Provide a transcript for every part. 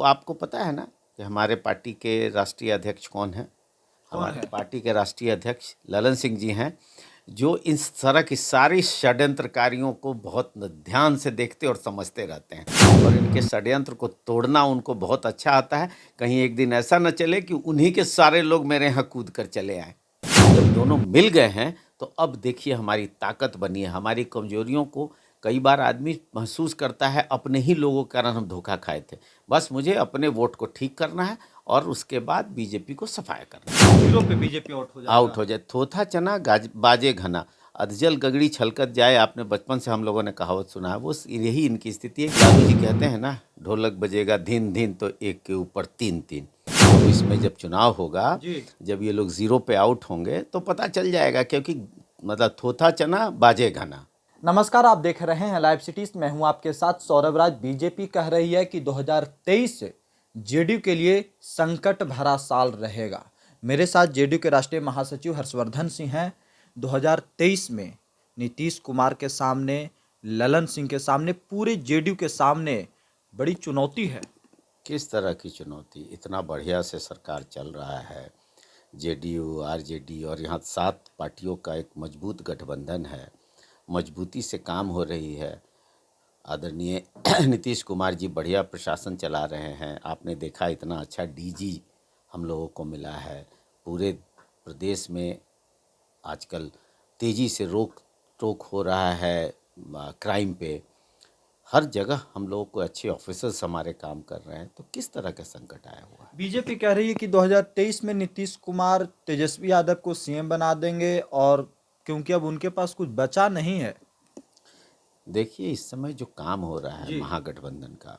आपको पता है ना कि हमारे पार्टी के राष्ट्रीय अध्यक्ष कौन है? हमारे पार्टी के राष्ट्रीय अध्यक्ष ललन सिंह जी हैं, जो इस तरह की सारी षड्यंत्रकारियों को बहुत ध्यान से देखते और समझते रहते हैं और इनके षड्यंत्र को तोड़ना उनको बहुत अच्छा आता है। कहीं एक दिन ऐसा न चले कि उन्हीं के सारे लोग मेरे यहाँ कूद कर चले आए। जब दोनों मिल गए हैं तो अब देखिए हमारी ताकत बनी है। हमारी कमजोरियों को कई बार आदमी महसूस करता है, अपने ही लोगों के कारण हम धोखा खाए थे। बस मुझे अपने वोट को ठीक करना है और उसके बाद बीजेपी को सफाया करना है। जीरो पे बीजेपी आउट हो जाए। थोथा चना बाजे घना, अधजल गगड़ी छलकत जाए। आपने बचपन से हम लोगों ने कहावत सुना है, वो यही इनकी स्थिति है। लालू जी कहते हैं ना, ढोलक बजेगा धीन धीन तो एक के ऊपर तीन तीन। तो इसमें जब चुनाव होगा, जब ये लोग जीरो पे आउट होंगे तो पता चल जाएगा, क्योंकि मतलब थोथा चना बाजे घना। नमस्कार, आप देख रहे हैं लाइव सिटीज। मैं हूं आपके साथ सौरभ राज। बीजेपी कह रही है कि 2023 जेडीयू के लिए संकट भरा साल रहेगा। मेरे साथ जेडीयू के राष्ट्रीय महासचिव हर्षवर्धन सिंह हैं। 2023 में नीतीश कुमार के सामने, ललन सिंह के सामने, पूरे जेडीयू के सामने बड़ी चुनौती है। किस तरह की चुनौती? इतना बढ़िया से सरकार चल रहा है, जेडीयू, आरजेडी और यहाँ 7 पार्टियों का एक मजबूत गठबंधन है, मजबूती से काम हो रही है। आदरणीय नीतीश कुमार जी बढ़िया प्रशासन चला रहे हैं। आपने देखा इतना अच्छा डीजी हम लोगों को मिला है। पूरे प्रदेश में आजकल तेज़ी से रोक टोक हो रहा है क्राइम पे। हर जगह हम लोगों को अच्छे ऑफिसर्स हमारे काम कर रहे हैं। तो किस तरह का संकट आया हुआ है? बीजेपी कह रही है कि 2023 में नीतीश कुमार तेजस्वी यादव को सीएम बना देंगे, और क्योंकि अब उनके पास कुछ बचा नहीं है। देखिए, इस समय जो काम हो रहा है महागठबंधन का,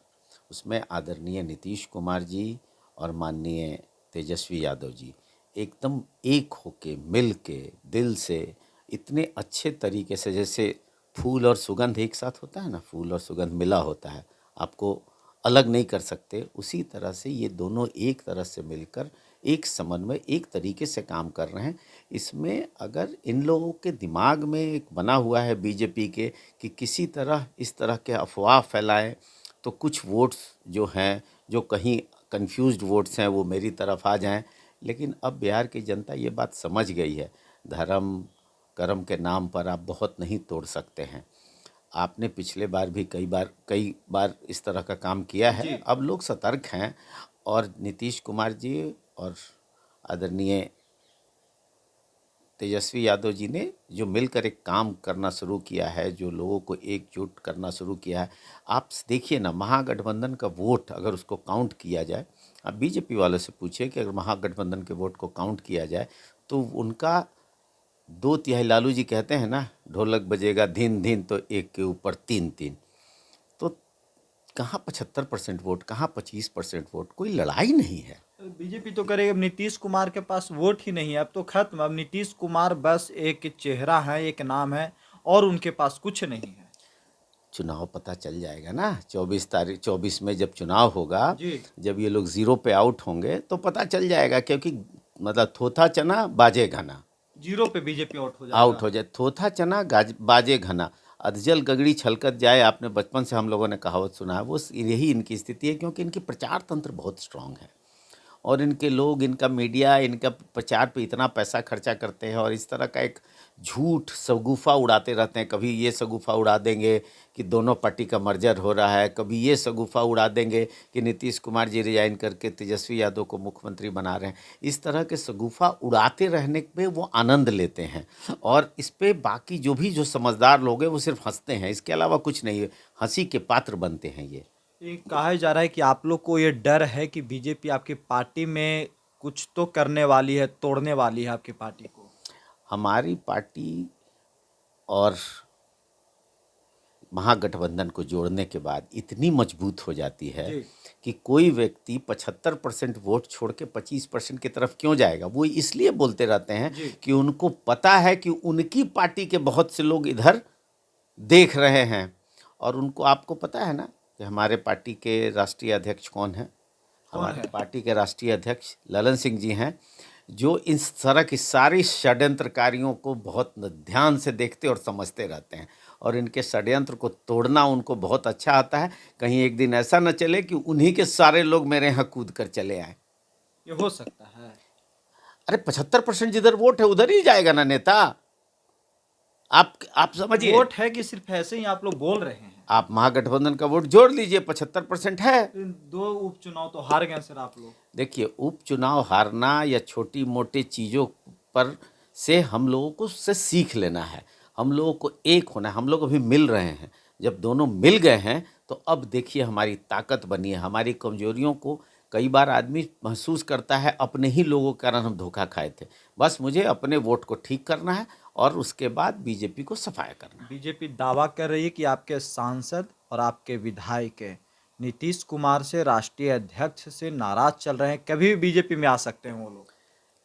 उसमें आदरणीय नीतीश कुमार जी और माननीय तेजस्वी यादव जी एकदम एक होके, मिल के, दिल से, इतने अच्छे तरीके से, जैसे फूल और सुगंध एक साथ होता है ना, फूल और सुगंध मिला होता है, आपको अलग नहीं कर सकते। उसी तरह से ये दोनों एक तरह से मिलकर एक समन्वय, एक तरीके से काम कर रहे हैं। इसमें अगर इन लोगों के दिमाग में एक बना हुआ है बीजेपी के कि किसी तरह इस तरह के अफवाह फैलाएं तो कुछ वोट्स जो हैं, जो कहीं कंफ्यूज्ड वोट्स हैं, वो मेरी तरफ आ जाएं। लेकिन अब बिहार की जनता ये बात समझ गई है, धर्म कर्म के नाम पर आप बहुत नहीं तोड़ सकते हैं। आपने पिछले बार भी कई बार इस तरह का काम किया है। अब लोग सतर्क हैं और नीतीश कुमार जी और आदरणीय तेजस्वी यादव जी ने जो मिलकर एक काम करना शुरू किया है, जो लोगों को एकजुट करना शुरू किया है। आप देखिए ना, महागठबंधन का वोट अगर उसको काउंट किया जाए, आप बीजेपी वालों से पूछिए कि अगर महागठबंधन के वोट को काउंट किया जाए तो उनका 2/3, लालू जी कहते हैं ना, ढोलक बजेगा धीन धीन तो एक के ऊपर तीन तीन। तो कहाँ 75% वोट, कहाँ 25% वोट? कोई लड़ाई नहीं है। बीजेपी तो करेगी, अब नीतीश कुमार के पास वोट ही नहीं है, अब तो खत्म। अब नीतीश कुमार बस एक चेहरा है, एक नाम है, और उनके पास कुछ नहीं है। चुनाव पता चल जाएगा ना, 24 में जब चुनाव होगा, जब ये लोग जीरो पे आउट होंगे तो पता चल जाएगा, क्योंकि मतलब थोथा चना बाजे घना। जीरो पे बीजेपी आउट हो जाए। थोथा चना बाजे घना, अधजल गगड़ी छलकत जाए। आपने बचपन से हम लोगों ने कहावत सुना है, वो यही इनकी स्थिति है, क्योंकि इनकी प्रचार तंत्र बहुत स्ट्रांग है और इनके लोग, इनका मीडिया, इनका प्रचार पे इतना पैसा खर्चा करते हैं और इस तरह का एक झूठ सगुफा उड़ाते रहते हैं। कभी ये सगुफा उड़ा देंगे कि दोनों पार्टी का मर्जर हो रहा है, कभी ये सगुफा उड़ा देंगे कि नीतीश कुमार जी रिजाइन करके तेजस्वी यादव को मुख्यमंत्री बना रहे हैं। इस तरह के सगुफा उड़ाते रहने पे वो आनंद लेते हैं और इस पे बाकी जो समझदार लोग हैं वो सिर्फ हंसते हैं, इसके अलावा कुछ नहीं है। हंसी के पात्र बनते हैं ये। कहा जा रहा है कि आप लोग को ये डर है कि बीजेपी आपकी पार्टी में कुछ तो करने वाली है, तोड़ने वाली है आपकी पार्टी को। हमारी पार्टी और महागठबंधन को जोड़ने के बाद इतनी मजबूत हो जाती है कि कोई व्यक्ति 75% वोट छोड़ के 25% की तरफ क्यों जाएगा? वो इसलिए बोलते रहते हैं कि उनको पता है कि उनकी पार्टी के बहुत से लोग इधर देख रहे हैं। और उनको, आपको पता है ना कि हमारे पार्टी के राष्ट्रीय अध्यक्ष कौन है? हमारे पार्टी के राष्ट्रीय अध्यक्ष ललन सिंह जी हैं, जो इस तरह की सारी षड्यंत्रकारियों को बहुत ध्यान से देखते और समझते रहते हैं और इनके षड्यंत्र को तोड़ना उनको बहुत अच्छा आता है। कहीं एक दिन ऐसा न चले कि उन्हीं के सारे लोग मेरे यहाँ कूद कर चले आए। ये हो सकता है। अरे 75% जिधर वोट है उधर ही जाएगा ना नेता। आप समझिए, वोट है कि सिर्फ ऐसे ही आप लोग बोल रहे हैं? आप महागठबंधन का वोट जोड़ लीजिए, 75% है। इन 2 उपचुनाव तो हार गए सर आप लोग। देखिए, उपचुनाव हारना या छोटी मोटी चीज़ों पर से हम लोगों को उससे सीख लेना है। हम लोगों को एक होना है। हम लोग अभी मिल रहे हैं। जब दोनों मिल गए हैं तो अब देखिए हमारी ताकत बनी है। हमारी कमजोरियों को कई बार आदमी महसूस करता है, अपने ही लोगों के कारण हम धोखा खाए थे। बस मुझे अपने वोट को ठीक करना है और उसके बाद बीजेपी को सफाया करना है। बीजेपी दावा कर रही है कि आपके सांसद और आपके विधायक नीतीश कुमार से, राष्ट्रीय अध्यक्ष से नाराज चल रहे हैं। कभी भी बीजेपी में आ सकते हैं वो लोग।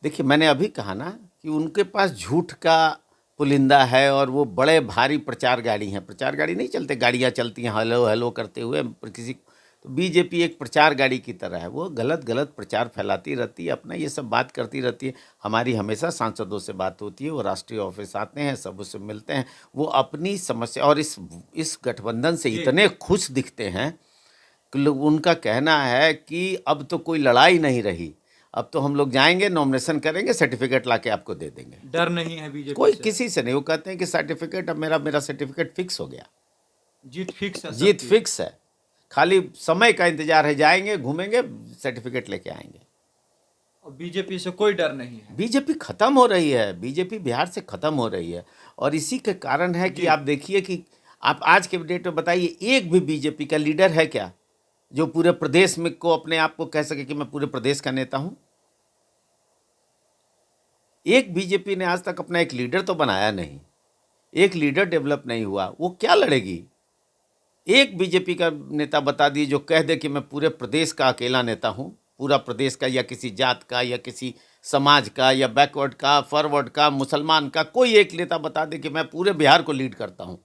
देखिए, मैंने अभी कहा ना कि उनके पास झूठ का पुलिंदा है और वो बड़े भारी प्रचार गाड़ी हैं। प्रचार गाड़ी नहीं चलते, गाड़ियाँ चलती हैं हेलो हेलो करते हुए किसी। तो बीजेपी एक प्रचार गाड़ी की तरह है। वो गलत गलत प्रचार फैलाती रहती है, अपना ये सब बात करती रहती है। हमारी हमेशा सांसदों से बात होती है, वो राष्ट्रीय ऑफिस आते हैं, सब उससे मिलते हैं, वो अपनी समस्या। और इस गठबंधन से इतने खुश दिखते हैं कि लोग, उनका कहना है कि अब तो कोई लड़ाई नहीं रही, अब तो हम लोग जाएंगे, नॉमिनेशन करेंगे, सर्टिफिकेट लाके आपको दे देंगे। डर नहीं है बीजेपी कोई से? किसी से नहीं। वो कहते हैं कि सर्टिफिकेट, अब मेरा सर्टिफिकेट फिक्स हो गया, जीत फिक्स है सबकी। जीत फिक्स है, खाली समय का इंतजार है, जाएंगे, घूमेंगे, सर्टिफिकेट लेके आएंगे। और बीजेपी से कोई डर नहीं है। बीजेपी खत्म हो रही है, बीजेपी बिहार से खत्म हो रही है। और इसी के कारण है कि आप देखिए कि आप आज के डेट में बताइए, एक भी बीजेपी का लीडर है क्या जो पूरे प्रदेश में को अपने आप को कह सके कि मैं पूरे प्रदेश का नेता हूं? एक बीजेपी ने आज तक अपना एक लीडर तो बनाया नहीं, एक लीडर डेवलप नहीं हुआ। वो क्या लड़ेगी? एक बीजेपी का नेता बता दिए जो कह दे कि मैं पूरे प्रदेश का अकेला नेता हूं, पूरा प्रदेश का, या किसी जात का, या किसी समाज का, या बैकवर्ड का, फॉरवर्ड का, मुसलमान का, कोई एक नेता बता दे कि मैं पूरे बिहार को लीड करता हूं।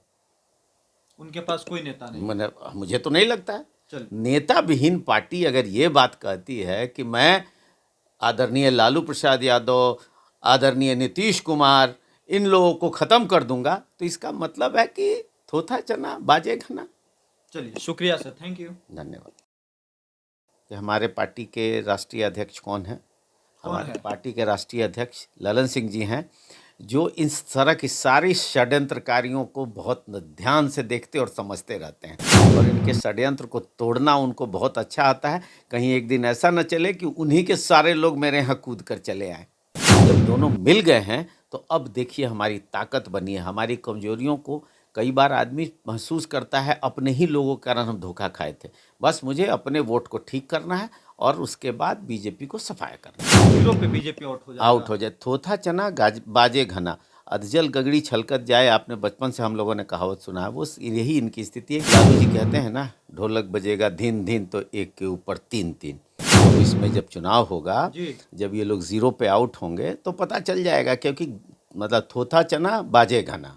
उनके पास कोई नेता नहीं। मुझे तो नहीं लगता है। चल, नेता विहीन पार्टी अगर ये बात कहती है कि मैं आदरणीय लालू प्रसाद यादव, आदरणीय नीतीश कुमार, इन लोगों को ख़त्म कर दूंगा, तो इसका मतलब है कि थोथा चना बाजे घना। चलिए, शुक्रिया सर, थैंक यू। धन्यवाद। कि हमारे पार्टी के राष्ट्रीय अध्यक्ष कौन हैं? कौन हमारे है? पार्टी के राष्ट्रीय अध्यक्ष ललन सिंह जी हैं, जो इस तरह की सारी षड्यंत्रकारियों को बहुत ध्यान से देखते और समझते रहते हैं, और इनके षड्यंत्र को तोड़ना उनको बहुत अच्छा आता है। कहीं एक दिन ऐसा न चले कि उन्हीं के सारे लोग मेरे यहाँ कूद कर चले आए। जब दोनों मिल गए हैं तो अब देखिए हमारी ताकत बनी है। हमारी कमजोरियों को कई बार आदमी महसूस करता है, अपने ही लोगों के कारण हम धोखा खाए थे। बस मुझे अपने वोट को ठीक करना है और उसके बाद बीजेपी को सफाया करना है। 0 पे बीजेपी आउट हो जाए। थोथा चना बाजे घना, अधजल गगड़ी छलकत जाए। आपने बचपन से हम लोगों ने कहावत सुना है, वो यही इनकी स्थिति है। लालू जी कहते हैं ना, ढोलक बजेगा धीन धीन तो एक के ऊपर तीन तीन। तो इसमें जब चुनाव होगा, जब ये लोग 0 पे आउट होंगे तो पता चल जाएगा, क्योंकि मतलब थोथा चना बाजे घना।